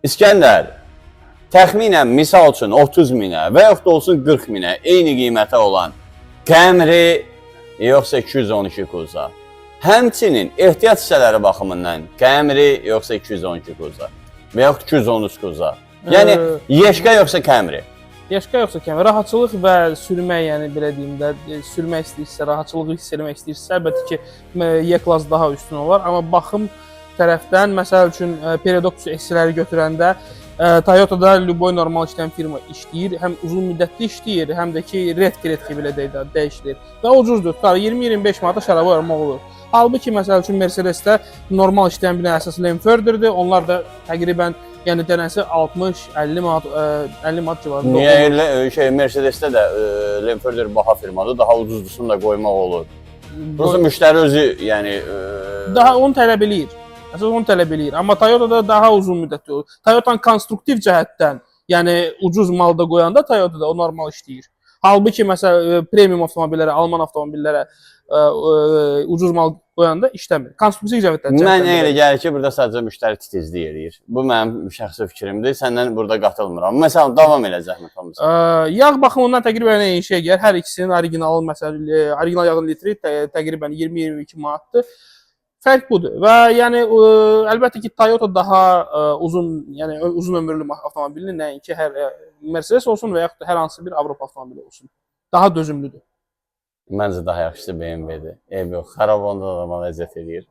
İskəndər, təxminən misal üçün 30 minə və yaxud da olsun 40 minə eyni qiymətə olan Camry yoxsa 212 Kuza. Həmçinin ehtiyat hissələri baxımından Camry yoxsa 212 Kuza və yaxud 213 Kuza. Yəni Yeşka yoxsa Camry. Yeşka yoxsa Camry. Rahatçılıq və sürmək, yəni belə deyim də, sürmək istəyirsə, rahatçılığı hiss etmək istəyirsə, əlbəttə ki, Y-Class daha üstün olar. Amma baxım tərəfdən, məsəl üçün Paradox SC-ləri götürəndə Toyota'da Luboy normal işləyən firma işləyir, həm uzun müddətli işləyir, həm də ki, redki belə dəyişilir və ucuzdur. 20-25 manata şərabı vermək olur. Halbuki, məsəl üçün Mercedes-də normal işləyən bir əsas Lanford'dur, onlar da təqribən yəni dənəsi 60-50 manat civarında. Niyə Mercedes-də də Lanford baha firmadır, daha ucuzdursun da qoymaq olur. Prosta müştəri özü, yəni daha onu tələb eləyir. Əsas onu tələb eləyir. Amma Toyota'da daha uzun müddətli olur. Toyota'nın konstruktiv cəhətdən, yəni ucuz malda qoyanda Toyota'da o normal işləyir. Halbuki məsələn premium avtomobillərə, Alman avtomobillərə ucuz mal qoyanda işləmir. Konstruktiv cəhətdən. Mənə elə gəlir ki, burada sadəcə müştəri titizlik eləyir. Bu mənim şəxsi fikrimdir. Səndən burada qatılmıram. Məsələn, davam elə zəhmət olmasa. Yağ baxımından təqribən eyni şey gəlir. Hər ikisinin orijinal məsələn orijinal yağın litri təqribən 20-22 manatdır. Fərq budur. Və yəni əlbəttə ki, Toyota daha uzun ömürlü avtomobildir, nəinki hər Mercedes olsun və yaxud da hər hansı bir Avropa avtomobili olsun. Daha dözümlüdür. Məncə daha yaxşısı BMW-dir. Ev yox, xarab onda da mənə əziyyət eləyir.